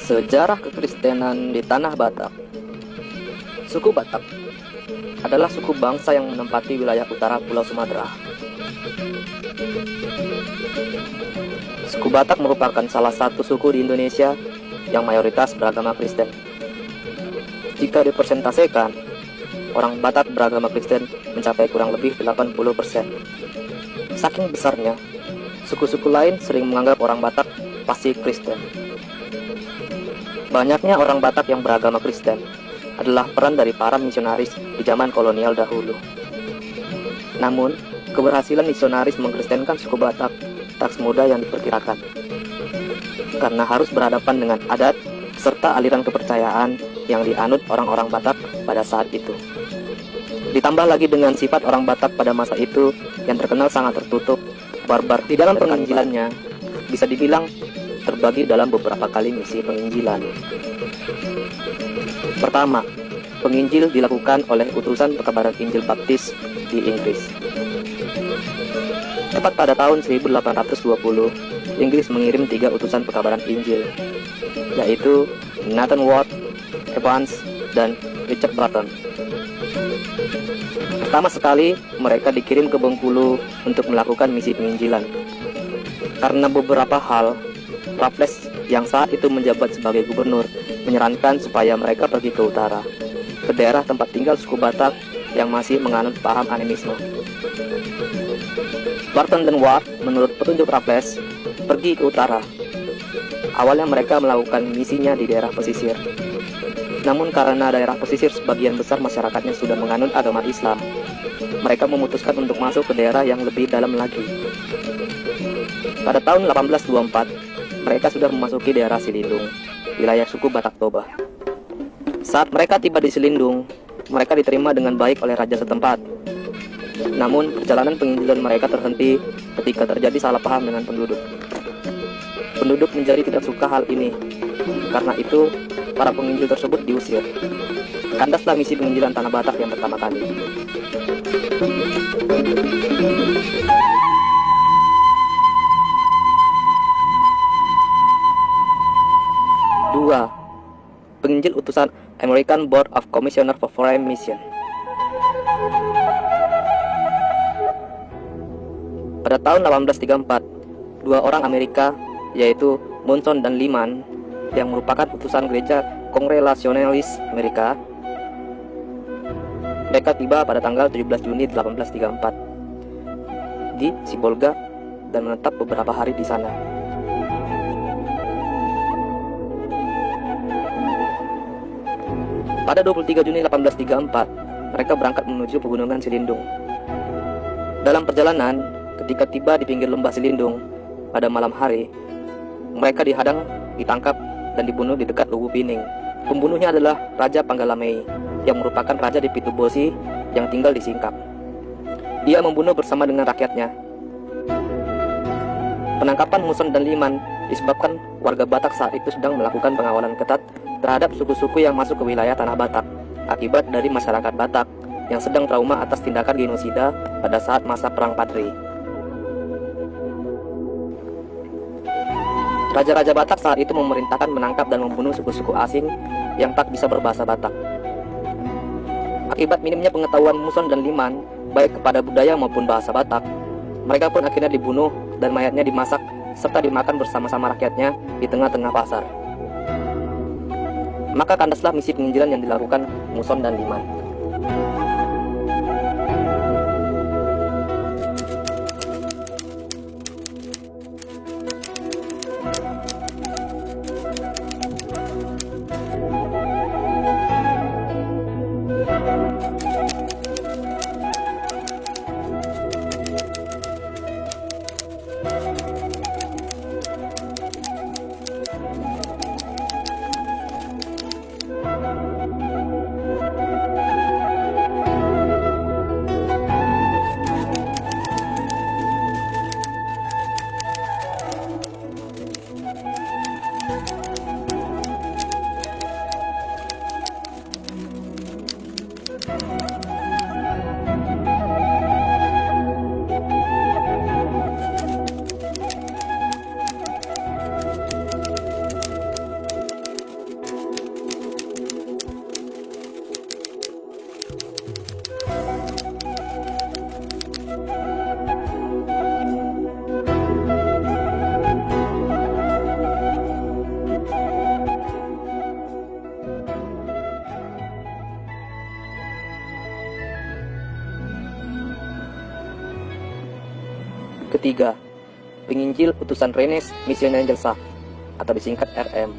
Sejarah kekristenan di tanah Batak. Suku Batak adalah suku bangsa yang menempati wilayah utara Pulau Sumatera. Suku Batak merupakan salah satu suku di Indonesia yang mayoritas beragama Kristen. Jika dipersentasekan, orang Batak beragama Kristen mencapai kurang lebih 80%. Saking besarnya, suku-suku lain sering menganggap orang Batak pasti Kristen. Banyaknya orang Batak yang beragama Kristen adalah peran dari para misionaris di zaman kolonial dahulu. Namun, keberhasilan misionaris mengkristenkan suku Batak tak semudah yang diperkirakan, karena harus berhadapan dengan adat serta aliran kepercayaan yang dianut orang-orang Batak pada saat itu. Ditambah lagi dengan sifat orang Batak pada masa itu yang terkenal sangat tertutup, barbar. Di dalam penginjilannya, bisa dibilang terbagi dalam beberapa kali misi penginjilan. Pertama, penginjil dilakukan oleh utusan pekabaran Injil Baptis di Inggris. Tepat pada tahun 1820, Inggris mengirim 3 utusan pekabaran Injil, yaitu Nathan Ward, Evans, dan Richard Burton. Pertama sekali, mereka dikirim ke Bengkulu untuk melakukan misi penginjilan. Karena beberapa hal, Raffles yang saat itu menjabat sebagai gubernur menyarankan supaya mereka pergi ke utara, ke daerah tempat tinggal suku Batak yang masih menganut paham animisme. Burton dan Ward, menurut petunjuk Raffles, pergi ke utara. Awalnya mereka melakukan misinya di daerah pesisir. Namun karena daerah pesisir sebagian besar masyarakatnya sudah menganut agama Islam, mereka memutuskan untuk masuk ke daerah yang lebih dalam lagi. Pada tahun 1824, mereka sudah memasuki daerah Silindung, wilayah suku Batak Toba. Saat mereka tiba di Silindung, mereka diterima dengan baik oleh raja setempat. Namun, perjalanan penginjilan mereka terhenti ketika terjadi salah paham dengan penduduk. Penduduk menjadi tidak suka hal ini. Karena itu, para penginjil tersebut diusir. Kandaslah misi penginjilan tanah Batak yang pertama kali. Dua, penginjil utusan American Board of Commissioner for Foreign Mission. Pada tahun 1834, 2 orang Amerika, yaitu Monson dan Lyman, yang merupakan utusan gereja Kongregasionalis Amerika, mereka tiba pada tanggal 17 Juni 1834 di Sibolga dan menetap beberapa hari di sana. Pada 23 Juni 1834, mereka berangkat menuju pegunungan Silindung. Dalam perjalanan, ketika tiba di pinggir lembah Silindung pada malam hari, mereka dihadang, ditangkap, dan dibunuh di dekat Luwu Pining. Pembunuhnya adalah Raja Panggalamei, yang merupakan raja di Pitubosi yang tinggal di Singkap. Dia membunuh bersama dengan rakyatnya. Penangkapan Muson dan Liman disebabkan warga Batak saat itu sedang melakukan pengawalan ketat terhadap suku-suku yang masuk ke wilayah tanah Batak, akibat dari masyarakat Batak yang sedang trauma atas tindakan genosida pada saat masa Perang Patri. Raja-raja Batak saat itu memerintahkan menangkap dan membunuh suku-suku asing yang tak bisa berbahasa Batak. Akibat minimnya pengetahuan Muson dan Liman, baik kepada budaya maupun bahasa Batak, mereka pun akhirnya dibunuh dan mayatnya dimasak serta dimakan bersama-sama rakyatnya di tengah-tengah pasar. Maka kandaslah misi penginjilan yang dilakukan Muson dan Liman. Ketiga, penginjil utusan Rennes Missionsgesellschaft atau disingkat RM.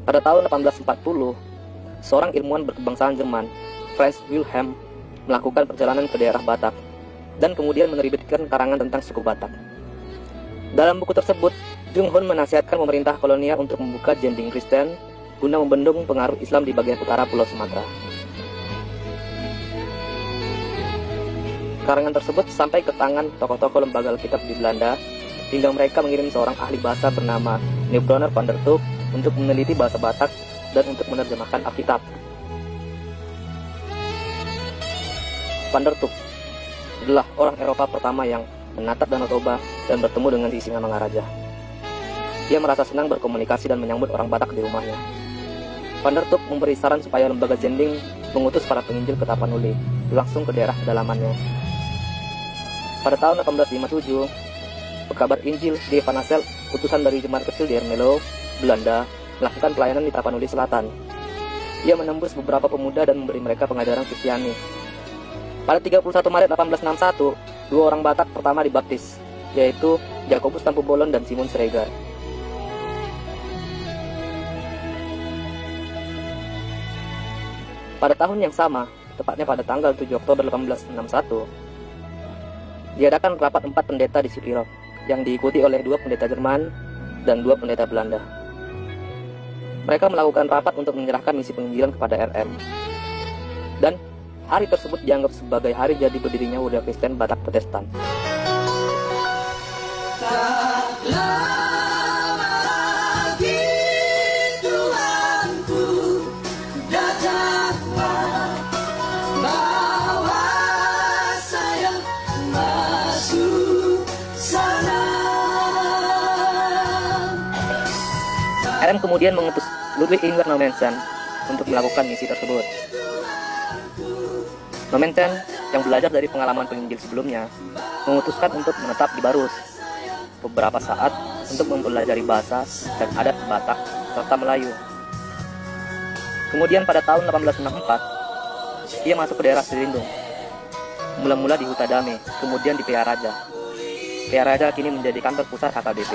Pada tahun 1840, seorang ilmuwan berkebangsaan Jerman, Franz Wilhelm, melakukan perjalanan ke daerah Batak dan kemudian menerbitkan karangan tentang suku Batak. Dalam buku tersebut, Jung Hoon menasihatkan pemerintah kolonial untuk membuka jending Kristen guna membendung pengaruh Islam di bagian utara Pulau Sumatera. Karangan tersebut sampai ke tangan tokoh-tokoh lembaga Alkitab di Belanda hingga mereka mengirim seorang ahli bahasa bernama Neubronner van der Toek untuk meneliti bahasa Batak dan untuk menerjemahkan Alkitab. Van der Toek adalah orang Eropa pertama yang menatap Danau Toba dan bertemu dengan si Singamangaraja. Dia merasa senang berkomunikasi dan menyambut orang Batak di rumahnya. Van der Toek memberi saran supaya lembaga jending mengutus para penginjil ke Tapanuli langsung ke daerah pedalamannya. Pada tahun 1857, pekabar Injil D. Van Asselt, utusan dari jemaat kecil di Ermelo, Belanda, melakukan pelayanan di Tapanuli Selatan. Ia menembus beberapa pemuda dan memberi mereka pengajaran Kristiani. Pada 31 Maret 1861, dua orang Batak pertama dibaptis, yaitu Jakobus Tampu Bolon dan Simon Sregar. Pada tahun yang sama, tepatnya pada tanggal 7 Oktober 1861, diadakan rapat 4 pendeta di Sipirok yang diikuti oleh 2 pendeta Jerman dan 2 pendeta Belanda. Mereka melakukan rapat untuk menyerahkan misi penginjilan kepada RM. Dan hari tersebut dianggap sebagai hari jadi berdirinya Udah Kristen Batak Protestan. RM kemudian mengutus Ludwig Ingwer Nommensen untuk melakukan misi tersebut. Nommensen yang belajar dari pengalaman penginjil sebelumnya memutuskan untuk menetap di Barus beberapa saat untuk mempelajari bahasa dan adat Batak serta Melayu. Kemudian pada tahun 1864, ia masuk ke daerah Selindung. Mula-mula di Huta Dame, kemudian di PA Raja. PA Raja kini menjadi kantor pusat HKBP.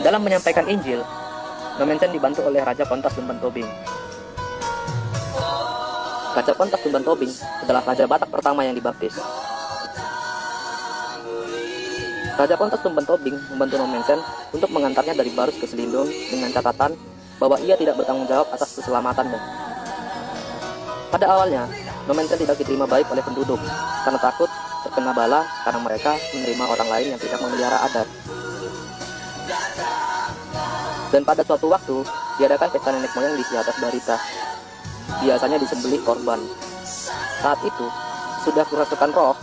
Dalam menyampaikan Injil, Nommensen dibantu oleh Raja Pontas Tumban Tobing. Raja Pontas Tumban Tobing adalah Raja Batak pertama yang dibaptis. Raja Pontas Tumban Tobing membantu Nommensen untuk mengantarnya dari Barus ke Selindung dengan catatan bahwa ia tidak bertanggung jawab atas keselamatannya. Pada awalnya, Nommensen tidak diterima baik oleh penduduk karena takut terkena bala karena mereka menerima orang lain yang tidak memelihara adat. Dan pada suatu waktu, diadakan pesta nenek moyang di atas Barita. Biasanya disembelih korban. Saat itu, sudah kerasukan roh,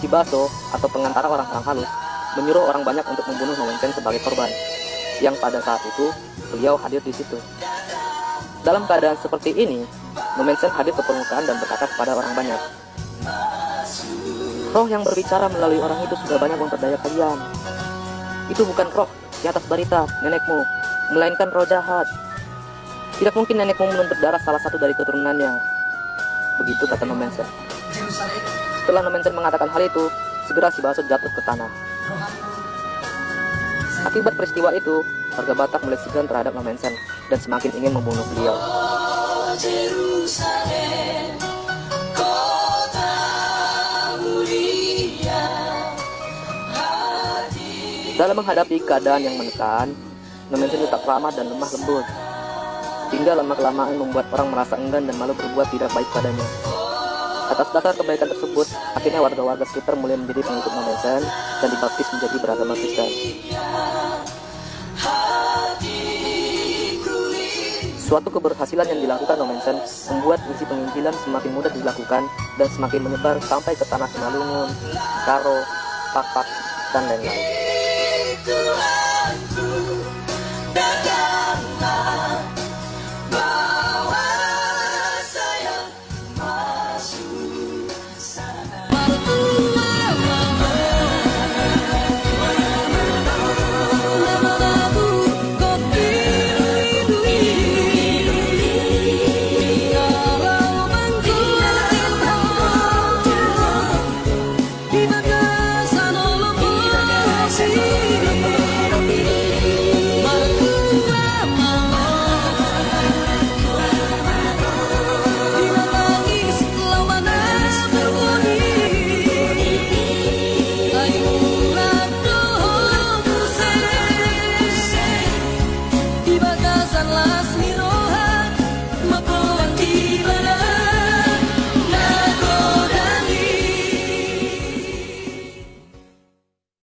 si Baso atau pengantara orang-orang halus menyuruh orang banyak untuk membunuh Nommensen sebagai korban. Yang pada saat itu, beliau hadir di situ. Dalam keadaan seperti ini, Nommensen hadir ke permukaan dan berkata kepada orang banyak, "Roh yang berbicara melalui orang itu sudah banyak memperdaya kalian. Itu bukan roh di atas Barita, nenekmu, melainkan roh jahat. Tidak mungkin nenekmu menuntut darah salah satu dari keturunannya." Begitu kata Nommensen. Setelah Nommensen mengatakan hal itu, segera si Baso jatuh ke tanah. Akibat peristiwa itu, warga Batak mulai segan terhadap Nommensen dan semakin ingin membunuh beliau. Dalam menghadapi keadaan yang menekan, Nommensen tetap ramah dan lemah lembut, hingga lama-kelamaan membuat orang merasa enggan dan malu berbuat tidak baik padanya. Atas dasar kebaikan tersebut, akhirnya warga-warga sekitar mulai menjadi pengikut Nommensen dan dibaptis menjadi beragama Kristen. Suatu keberhasilan yang dilakukan Nommensen membuat misi penginjilan semakin mudah dilakukan dan semakin menyebar sampai ke tanah Simalungun, Karo, Pakpak, dan lain-lain.